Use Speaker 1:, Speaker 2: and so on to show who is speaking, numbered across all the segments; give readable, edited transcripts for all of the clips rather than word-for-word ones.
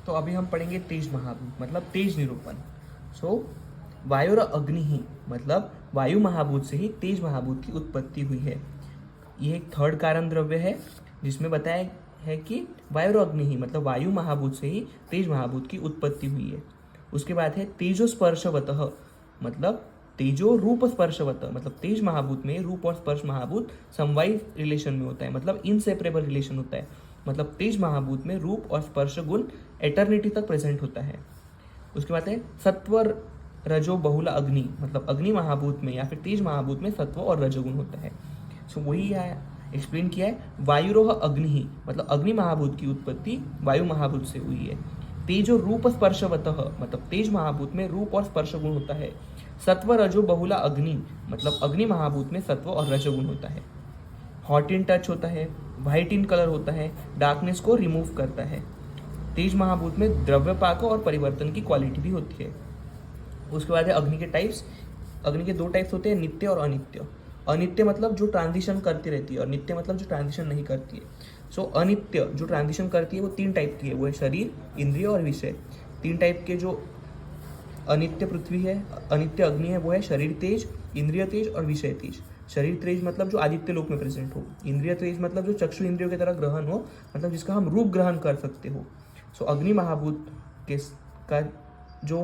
Speaker 1: तो अभी हम पढ़ेंगे तेज महाभूत मतलब तेज निरूपण। सो वायुर अग्नि ही मतलब वायु महाभूत से ही तेज महाभूत की उत्पत्ति हुई है। यह एक थर्ड कारण द्रव्य है जिसमें बताया है कि वायु और अग्नि ही मतलब वायु महाभूत से ही तेज महाभूत की उत्पत्ति हुई है। उसके बाद है तेजो स्पर्शवतः मतलब तेजो रूप स्पर्शवतः मतलब तेज महाभूत में रूप और स्पर्श महाभूत समवायी रिलेशन में होता है मतलब इनसेपरेबल रिलेशन होता है। मतलब तेज महाभूत में रूप और स्पर्श गुण एटर्निटी तक प्रेजेंट होता है। उसके बाद है सत्व रजो बहुला अग्नि मतलब अग्नि महाभूत में या फिर तेज महाभूत में सत्व और रजोगुण होता है। सो वही एक्सप्लेन किया है। वायुरोह अग्नि ही मतलब अग्नि महाभूत की उत्पत्ति वायु महाभूत से हुई है। तेजो रूप स्पर्शवतः मतलब तेज महाभूत में रूप और स्पर्श गुण होता है। सत्व रजो बहुला अग्नि मतलब अग्नि महाभूत में सत्व और रजोगुण होता है। हॉट इन टच होता है, व्हाइट इन कलर होता है, डार्कनेस को रिमूव करता है। तेज महाभूत में द्रव्यपाक और परिवर्तन की क्वालिटी भी होती है। उसके बाद है अग्नि के टाइप्स। अग्नि के दो टाइप्स होते हैं, नित्य और अनित्य। अनित्य मतलब जो ट्रांजिशन करती रहती है और नित्य मतलब जो ट्रांजिशन नहीं करती है। सो अनित्य जो ट्रांजिशन करती है वो तीन टाइप की है, वो है शरीर, इंद्रिय और विषय। तीन टाइप के जो अनित्य पृथ्वी है, अनित्य अग्नि है, वो है शरीर तेज, इंद्रिय तेज और विषय तेज। शरीर तेज मतलब जो आदित्य लोक में प्रेजेंट हो। इंद्रिय तेज मतलब जो चक्षु इंद्रियों की तरह ग्रहण हो मतलब जिसका हम रूप ग्रहण कर सकते हो। सो अग्नि महाभूत के का जो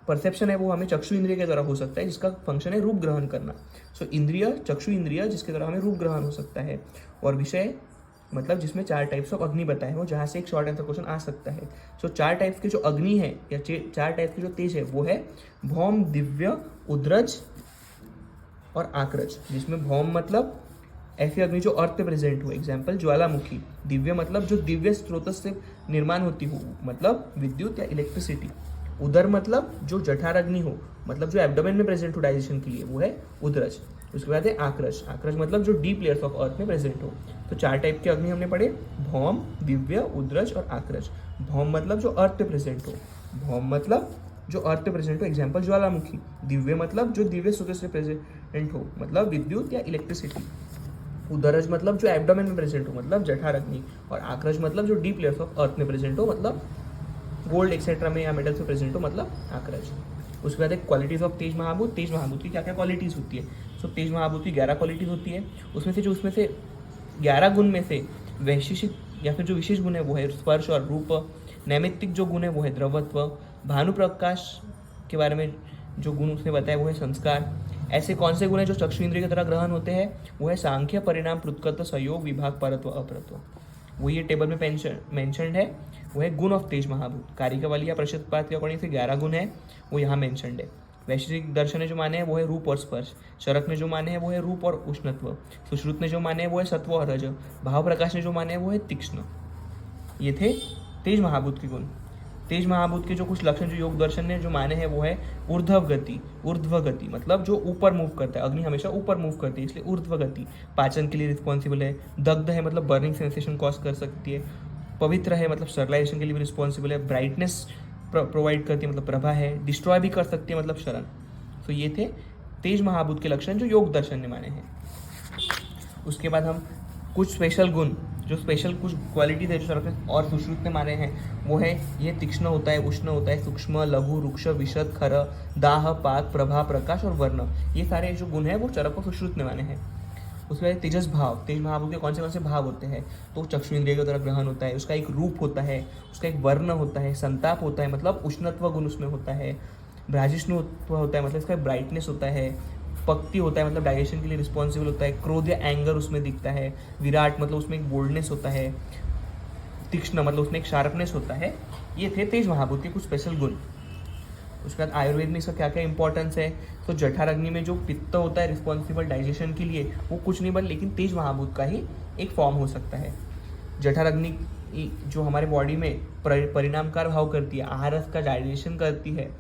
Speaker 1: परसेप्शन है वो हमें चक्षु इंद्रिय के द्वारा हो सकता है जिसका फंक्शन है रूप ग्रहण करना। सो इंद्रिय चक्षु इंद्रिय जिसके द्वारा हमें रूप ग्रहण हो सकता है। और विषय मतलब जिसमें चार टाइप्स ऑफ अग्नि बताए हो जहाँ से एक शॉर्ट आंसर क्वेश्चन आ सकता है। सो चार टाइप्स के जो अग्नि है या चार टाइप के जो तेज है वो है भौम, दिव्य, उद्रज और आक्रज। जिसमें भौम मतलब ऐसी अग्नि जो अर्थ पे प्रेजेंट हो, एग्जाम्पल ज्वालामुखी। दिव्य मतलब जो दिव्य स्रोत से निर्माण होती हो मतलब विद्युत या इलेक्ट्रिसिटी। उदर मतलब जो जठार अग्नि हो मतलब जो एब्डोमेन में प्रेजेंट हो डाइजेशन के लिए, वो है उदरज। उसके बाद है आक्रज। आक्रज मतलब जो डीप लेयर्स ऑफ अर्थ में प्रेजेंट हो। तो चार टाइप के अग्नि हमने पढ़े, भौम, दिव्य, उदरज और आक्रज। भौम मतलब जो अर्थ पे प्रेजेंट हो। भौम मतलब जो अर्थ पे प्रेजेंट हो, एग्जाम्पल ज्वालामुखी। दिव्य मतलब जो दिव्य स्रोत से प्रेजेंट हो मतलब विद्युत या इलेक्ट्रिसिटी। उदरज मतलब जो एब्डोमेन में प्रेजेंट हो मतलब जठार अग्नि। और आक्रज मतलब जो डीप लेयर्स ऑफ अर्थ में प्रेजेंट हो मतलब गोल्ड एक्सेट्रा में या मेटल से प्रेजेंट हो मतलब आक्रज। उसके बाद एक क्वालिटीज ऑफ तेज महाभूत। तेज महाभूत की क्या क्या क्वालिटीज होती है? सो तेज महाभूत की 11 क्वालिटीज होती है। उसमें से 11 गुण में से वैशिष्ट या फिर जो विशेष गुण है वो है स्पर्श और रूप। नैमित्तिक जो गुण है वो है द्रवत्व। भानु प्रकाश के बारे में जो गुण उसने बताया वो है संस्कार। ऐसे कौन से गुण है जो चक्षु इंद्रिय की तरह ग्रहण होते हैं? वो है सांख्य, परिणाम, पृथकत्व, सहयोग, विभाग, परत्व, अपरत्व। वो ये टेबल में मेंशनड है। वो है गुण ऑफ तेज महाभूत। कारिकावाली या प्रतिशतपात के अकॉर्डिंग से 11 गुण है, वो यहाँ मेंशनड है। वैश्विक दर्शन ने जो माने हैं वो है रूप और स्पर्श। शरक ने जो माने हैं वो है रूप और उष्णत्व। सुश्रुत ने जो माने हैं वो है सत्व और रज। भाव प्रकाश ने जो माने हैं वो है तीक्ष्ण। ये थे तेज महाभूत के गुण। तेज महाभूत के जो कुछ लक्षण जो योग दर्शन ने जो माने हैं वो है ऊर्ध्व गति। ऊर्ध्व गति मतलब जो ऊपर मूव करता है, अग्नि हमेशा ऊपर मूव करती है इसलिए ऊर्ध्व गति। पाचन के लिए रिस्पॉन्सिबल है। दग्ध है मतलब बर्निंग सेंसेशन कॉज कर सकती है। पवित्र है मतलब स्टरलाइजेशन के लिए भी रिस्पॉन्सिबल है। ब्राइटनेस प्रोवाइड करती है मतलब प्रभा है। डिस्ट्रॉय भी कर सकती है मतलब शरण। तो ये थे तेज महाभूत के लक्षण जो योग दर्शन ने माने हैं। उसके बाद हम कुछ स्पेशल गुण जो स्पेशल कुछ क्वालिटीज है जो शरक और सुश्रुत ने माने हैं वो है ये तीक्ष्ण होता है, उष्ण होता है, सूक्ष्म, लघु, रुक्ष, विशद, खर, दाह, पाक, प्रभा, प्रकाश और वर्ण। ये सारे जो गुण है वो चरक और सुश्रुत ने माने हैं। उसके बाद तेजस भाव। तेज महाभूत के कौन से भाव होते हैं? तो चक्षु इंद्रिय की तरह ग्रहण होता है, उसका एक रूप होता है, उसका एक वर्ण होता है, संताप होता है मतलब उष्णत्व गुण उसमें होता है, भ्राजिष्णुत्व होता है मतलब इसका ब्राइटनेस होता है, पक्ति होता है मतलब डाइजेशन के लिए रिस्पॉन्सिबल होता है, क्रोध या एंगर उसमें दिखता है, विराट मतलब उसमें एक बोल्डनेस होता है, तीक्ष्ण मतलब उसमें एक शार्पनेस होता है। ये थे तेज महाभूत के कुछ स्पेशल गुण। उसके बाद आयुर्वेद में इसका क्या क्या इंपॉर्टेंस है? तो जठर अग्नि में जो पित्त होता है रिस्पॉन्सिबल डाइजेशन के लिए, वो कुछ नहीं बन लेकिन तेज महाभूत का ही एक फॉर्म हो सकता है। जठर अग्नि जो हमारे बॉडी में परिणामकार भाव करती है, आहार रस का डाइजेशन करती है,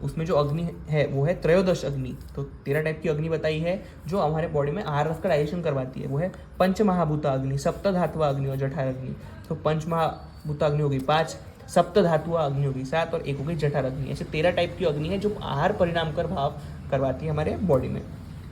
Speaker 1: उसमें जो अग्नि है वो है त्रयोदश अग्नि। तो 13 टाइप की अग्नि बताई है जो हमारे बॉडी में आहार रस का डाइजेशन करवाती है। वो है पंच महाभूता अग्नि, सप्त धातुआ अग्नि और जठर अग्नि। तो पंच महाभूता अग्नि हो गई 5, सप्त धातुआ अग्नि हो गई 7 और एक हो गई जठर अग्नि। ऐसे 13 टाइप की अग्नि है जो आहार परिणाम कर भाव करवाती है हमारे बॉडी में।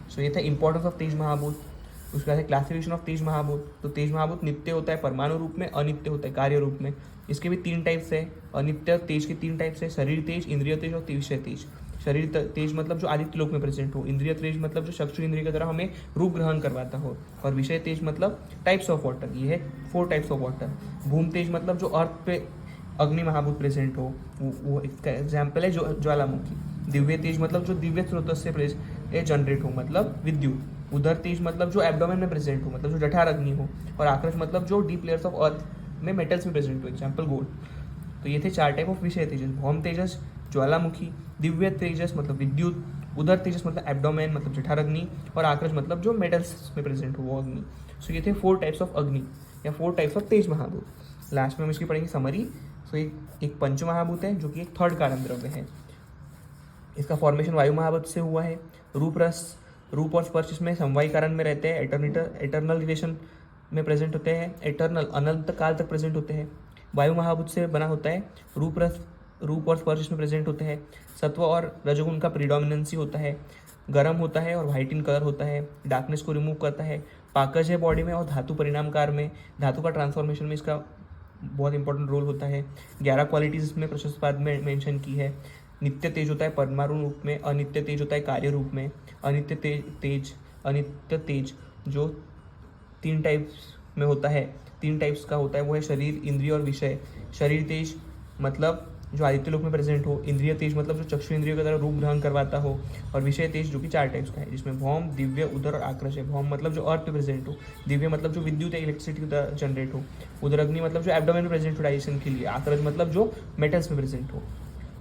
Speaker 1: सो ये था इंपॉर्टेंस ऑफ तेज महाभूत। उसके बाद है क्लासिफिकेशन ऑफ तेज महाभूत। तो तेज महाभूत नित्य होता है परमाणु रूप में, अनित्य होता है कार्य रूप में। इसके भी 3 टाइप्स है। अनित्य तेज के 3 टाइप्स है, शरीर तेज, इंद्रिय तेज और विषय तेज। शरीर तेज मतलब जो आदित्य लोक में प्रेजेंट हो, इंद्रिय तेज मतलब जो चक्षु इंद्रिय की तरह हमें रूप ग्रहण करवाता हो, और विषय तेज मतलब टाइप्स ऑफ वाटर। ये है 4 टाइप्स ऑफ वाटर। भूम तेज मतलब जो अर्थ पे अग्नि महाभूत प्रेजेंट हो, वो इसका एग्जाम्पल है जो ज्वालामुखी। दिव्य तेज मतलब जो दिव्य स्रोत से जनरेट हो, मतलब विद्युत। उदर तेज मतलब जो एब्डोमेन में प्रेजेंट हो, मतलब जो जठर अग्नि हो। और आक्रश मतलब जो डीप लेयर्स ऑफ अर्थ में मेटल्स में प्रेजेंट हो, एग्जाम्पल गोल्ड। तो ये थे 4 टाइप ऑफ विषय तेजस। भौम तेजस ज्वालामुखी, दिव्य तेजस मतलब विद्युत, उदर तेजस मतलब एब्डोमेन मतलब जठर अग्नि, और आक्रश मतलब जो मेटल्स में प्रेजेंट हो वो अग्नि। सो ये थे 4 टाइप्स ऑफ अग्नि या 4 टाइप्स ऑफ तेज महाभूत। लास्ट में हम इसकी पढ़ेंगे समरी। सो एक पंच महाभूत है जो कि एक थर्ड कारण द्रव्य है। इसका फॉर्मेशन वायु महाभूत से हुआ है। रूप और स्पर्श इसमें समवायी कारण में रहते हैं, एटर्नल रिलेशन में प्रेजेंट होते हैं, एटर्नल अनंत काल तक प्रेजेंट होते हैं। वायु महाभूत से बना होता है। रूप और स्पर्श इसमें प्रेजेंट होते हैं। सत्व और रजोगुण का प्रीडोमिनेंसी होता है। गर्म होता है और वाइट इन कलर होता है। डार्कनेस को रिमूव करता है। पाकज है बॉडी में और धातु परिणामकार में, धातु का ट्रांसफॉर्मेशन में इसका बहुत इंपॉर्टेंट रोल होता है। 11 क्वालिटीज इसमें प्रशस्ताद में मेंशन की है। नित्य तेज होता है परमाणु रूप में, अनित्य तेज होता है कार्य रूप में। अनित्य तेज जो 3 टाइप्स में होता है, 3 टाइप्स का होता है, वो है शरीर, इंद्रिय और विषय। शरीर तेज मतलब जो आदित्य लोक में प्रेजेंट हो, इंद्रिय तेज मतलब जो चक्षु इंद्रियों की तरह रूप ग्रहण करवाता हो, और विषय तेज जो कि 4 टाइप्स का है, जिसमें भौम, दिव्य, उदर और आक्रश है। भौम मतलब जो अर्थ पे प्रेजेंट हो, दिव्य मतलब जो विद्युत या इलेक्ट्रिसिटी की तरह जनरेट हो, उदर अग्नि मतलब जो एब्डोमेन में प्रेजेंट हो डाइजेशन के लिए, आक्रश मतलब जो मेटल्स में प्रेजेंट हो।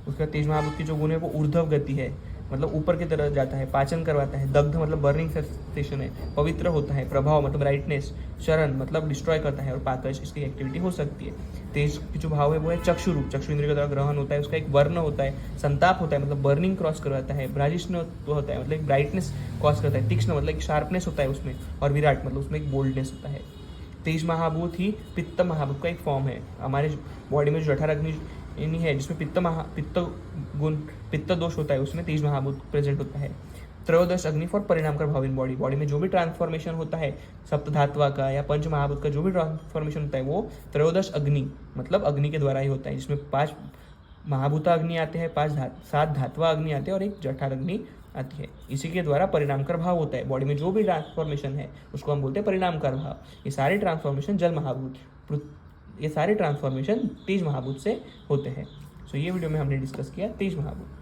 Speaker 1: उसका तेज महाभूत की जो गुण है वो ऊर्ध्व गति है, मतलब ऊपर की तरफ जाता है, पाचन करवाता है। दग्ध मतलब बर्निंग सेंसेशन है। पवित्र होता है। प्रभाव मतलब ब्राइटनेस। शरण मतलब डिस्ट्रॉय करता है। और पाकज इसकी एक्टिविटी हो सकती है। तेज की जो भाव है वो है चक्षु रूप, चक्षु इंद्रिय का द्वारा ग्रहण होता है। उसका एक वर्ण होता है। संताप होता है मतलब बर्निंग क्रॉस करवाता है। ब्राजिष्ण होता है मतलब एक ब्राइटनेस क्रॉस करता है। तीक्ष्ण मतलब एक शार्पनेस होता है उसमें। और विराट मतलब उसमें एक बोल्डनेस होता है। तेज महाभूत ही पित्त महाभूत का एक फॉर्म है। हमारे बॉडी में जो जठर अग्नि है जिसमें पित्त दोष होता है, उसमें तेज महाभूत प्रेजेंट होता है। त्रयोदश अग्नि फॉर परिणाम कर भाव इन बॉडी में जो भी ट्रांसफॉर्मेशन होता है सप्त धात्वा का या पंच महाभूत का जो भी ट्रांसफॉर्मेशन होता है वो त्रयोदश अग्नि मतलब अग्नि के द्वारा ही होता है, जिसमें 5 महाभूता अग्नि आते हैं, 7 धात्वा अग्नि आते हैं और एक जठर अग्नि आती है। इसी के द्वारा परिणामकर भाव होता है। बॉडी में जो भी ट्रांसफॉर्मेशन है उसको हम बोलते हैं परिणामकर भाव। ये सारे ट्रांसफॉर्मेशन जल महाभूत, ये सारे ट्रांसफॉर्मेशन तेज महाभूत से होते हैं। सो ये वीडियो में हमने डिस्कस किया तेज महाभूत।